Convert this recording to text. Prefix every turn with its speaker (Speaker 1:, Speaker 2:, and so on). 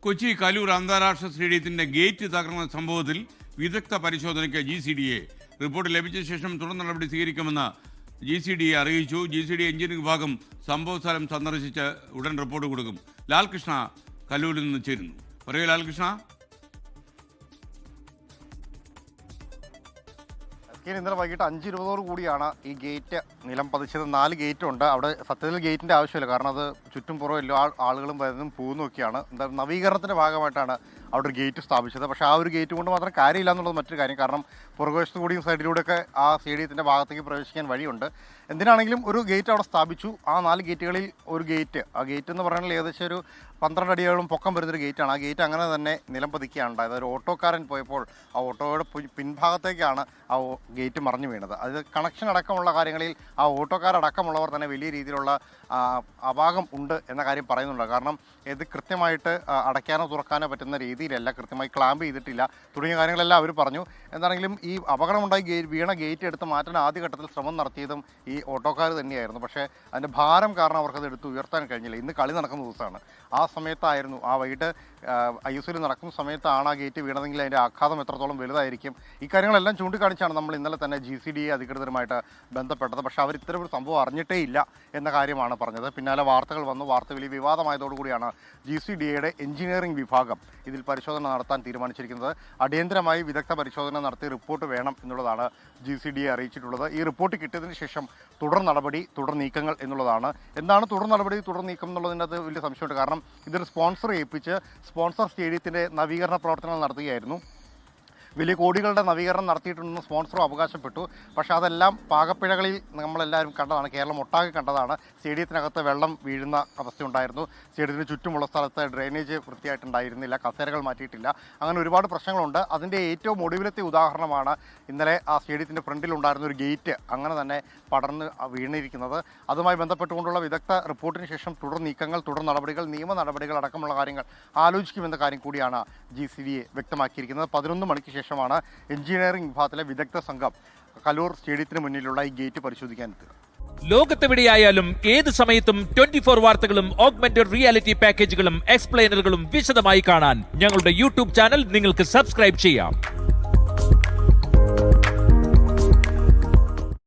Speaker 1: കൊച്ചി കലൂർ അന്താരാഷ്ട്ര സ്റ്റേഡിയത്തിന്റെ ഗേറ്റ് തകർന്ന സംഭവത്തിൽ വിദഗ്ധ പരിശോധനയ്ക്ക് GCDA റിപ്പോർട്ട് ലഭിച്ച ശേഷം തുടർ നടപടി സ്വീകരിക്കുമെന്ന് GCDA അറിയിച്ചു. GCDA എഞ്ചിനീയറിംഗ് വിഭാഗം സംഭവസ്ഥലം സന്ദർശിച്ച് ഉടൻ റിപ്പോർട്ട് കൊടുക്കും. ലാൽകൃഷ്ണ കലൂരിൽ നിന്ന് ചേരുന്നു. പറയൂ ലാൽകൃഷ്ണ.
Speaker 2: ഇന്നലെ വൈകിട്ട് 5:20 കൂടിയാണ് ഈ ഗേറ്റ് നിലം പതിച്ചത്. 4 ഗേറ്റുണ്ട്. അവിടെ സത്യത്തിൽ ഗേറ്റിൻ്റെ ആവശ്യമില്ല, കാരണം അത് ചുറ്റും പുറം എല്ലാ ആളുകളും വരുന്നതും പോകുന്നതും ഒക്കെയാണ്. എന്തായാലും നവീകരണത്തിൻ്റെ ഭാഗമായിട്ടാണ് അവിടെ ഒരു ഗേറ്റ് സ്ഥാപിച്ചത്. പക്ഷേ ആ ഒരു ഗേറ്റ് കൊണ്ട് മാത്രം കാര്യമില്ല എന്നുള്ളത് മറ്റൊരു കാര്യം. കാരണം പുറകുവശത്തു കൂടിയും സൈഡിലൂടെയൊക്കെ ആ സ്റ്റേഡിയത്തിൻ്റെ ഭാഗത്തേക്ക് പ്രവേശിക്കാൻ വഴിയുണ്ട്. എന്തിനാണെങ്കിലും ഒരു ഗേറ്റ് അവിടെ സ്ഥാപിച്ചു. ആ 4 ഗേറ്റുകളിൽ ഒരു ഗേറ്റ്, ആ ഗേറ്റ് എന്ന് പറയുന്നത് ഏകദേശം ഒരു 12 അടിയോളം പൊക്കം വരുന്നൊരു ഗേറ്റാണ്. ആ ഗേറ്റ് അങ്ങനെ തന്നെ നിലം പതിക്കുകയാണ് ഉണ്ടായത്. ഒരു ഓട്ടോക്കാരൻ പോയപ്പോൾ ആ ഓട്ടോയുടെ പിൻഭാഗത്തേക്കാണ് ആ ഗേറ്റ് മറിഞ്ഞു വീണത്. അത് കണക്ഷൻ അടക്കമുള്ള കാര്യങ്ങളിൽ ആ ഓട്ടോക്കാരടക്കമുള്ളവർ തന്നെ വലിയ രീതിയിലുള്ള അപാകം ഉണ്ട് എന്ന കാര്യം പറയുന്നുണ്ട്. കാരണം ഇത് കൃത്യമായിട്ട് അടയ്ക്കാനോ തുറക്കാനോ പറ്റുന്ന രീതിയിലല്ല, കൃത്യമായി ക്ലാമ്പ് ചെയ്തിട്ടില്ല തുടങ്ങിയ കാര്യങ്ങളെല്ലാം അവർ പറഞ്ഞു. എന്താണെങ്കിലും ഈ അപകടമുണ്ടായി വീണ ഗേറ്റ് എടുത്ത് മാറ്റാൻ ആദ്യഘട്ടത്തിൽ ശ്രമം നടത്തിയതും ഈ ഓട്ടോക്കാർ തന്നെയായിരുന്നു. പക്ഷേ അതിൻ്റെ ഭാരം കാരണം അവർക്കത് എടുത്ത് ഉയർത്താൻ കഴിഞ്ഞില്ല. ഇന്ന് കളി നടക്കുന്ന ദിവസമാണ്. ആ സമയത്തായിരുന്നു, ആ വൈകിട്ട് ISL നടക്കുന്ന സമയത്താണ് ആ ഗേറ്റ് വീണതെങ്കിൽ അതിൻ്റെ ആഘാതം എത്രത്തോളം വലുതായിരിക്കും. ഈ കാര്യങ്ങളെല്ലാം ചൂണ്ടിക്കാണിച്ചാണ് നമ്മൾ ഇന്നലെ തന്നെ GCDA അധികൃതരുമായിട്ട് ബന്ധപ്പെട്ടത്. പക്ഷേ അവർ ഇത്തരം ഒരു സംഭവം അറിഞ്ഞിട്ടേ ഇല്ല എന്ന കാര്യമാണ് പറഞ്ഞത്. പിന്നാലെ വാർത്തകൾ വന്നു. വാർത്ത വലിയ വിവാദമായതോടുകൂടിയാണ് GCDAയുടെ എഞ്ചിനീയറിംഗ് വിഭാഗം ഇതിൽ പരിശോധന നടത്താൻ തീരുമാനിച്ചിരിക്കുന്നത്. അടിയന്തരമായി വിദഗ്ധ പരിശോധന നടത്തി റിപ്പോർട്ട് വേണം എന്നുള്ളതാണ് GCDA അറിയിച്ചിട്ടുള്ളത്. ഈ റിപ്പോർട്ട് കിട്ടിയതിന് ശേഷം തുടർ നടപടി, തുടർ നീക്കങ്ങൾ എന്നുള്ളതാണ്. എന്താണ് തുടർ നടപടി, തുടർ നീക്കം എന്നുള്ളതിൻ്റെ അത് വലിയ സംശയമുണ്ട്. കാരണം ഇതൊരു സ്പോൺസറെ ഏൽപ്പിച്ച് സ്പോൺസർ സ്റ്റേഡിയത്തിൻ്റെ നവീകരണ പ്രവർത്തനങ്ങൾ നടത്തുകയായിരുന്നു. വലിയ കോടികളുടെ നവീകരണം നടത്തിയിട്ടുണ്ടെന്ന് സ്പോൺസറും അവകാശപ്പെട്ടു. പക്ഷേ അതെല്ലാം പാകപ്പിഴകളിൽ നമ്മളെല്ലാവരും കണ്ടതാണ്, കേരളം ഒട്ടാകെ കണ്ടതാണ്. സ്റ്റേഡിയത്തിനകത്ത് വെള്ളം വീഴുന്ന അവസ്ഥയുണ്ടായിരുന്നു. സ്റ്റേഡിയത്തിന് ചുറ്റുമുള്ള സ്ഥലത്ത് ഡ്രെയിനേജ് വൃത്തിയായിട്ടുണ്ടായിരുന്നില്ല, കസേരകൾ മാറ്റിയിട്ടില്ല, അങ്ങനെ ഒരുപാട് പ്രശ്നങ്ങളുണ്ട്. അതിൻ്റെ ഏറ്റവും ഒടുവിലത്തെ ഉദാഹരണമാണ് ഇന്നലെ ആ സ്റ്റേഡിയത്തിൻ്റെ ഫ്രണ്ടിലുണ്ടായിരുന്ന ഒരു ഗേറ്റ് അങ്ങനെ തന്നെ പടർന്ന് വീണിരിക്കുന്നത്. അതുമായി ബന്ധപ്പെട്ടുകൊണ്ടുള്ള വിദഗ്ധ റിപ്പോർട്ടിന് ശേഷം തുടർ നീക്കങ്ങൾ, തുടർ നടപടികൾ, നിയമ നടപടികൾ അടക്കമുള്ള കാര്യങ്ങൾ ആലോചിക്കുമെന്ന കാര്യം കൂടിയാണ് GCDA വ്യക്തമാക്കിയിരിക്കുന്നത്. 11 മണിക്ക് ശേഷമാണ് എഞ്ചിനീയറിംഗ് വിഭാഗത്തിലെ വിദഗ്ധ സംഘം കലൂർ സ്റ്റേഡിയത്തിന് മുന്നിലുള്ള ഈ ഗേറ്റ് പരിശോധിക്കാൻ എത്തുക.
Speaker 3: ലോകത്തെവിടെയായാലും ഏത് സമയത്തും 24 വാർത്തകളും ഓഗ്മെന്റഡ് റിയാലിറ്റി പാക്കേജുകളും എക്സ്പ്ലെയിനറുകളും വിശദമായി കാണാൻ ഞങ്ങളുടെ YouTube ചാനൽ നിങ്ങൾക്ക് സബ്സ്ക്രൈബ് ചെയ്യാം.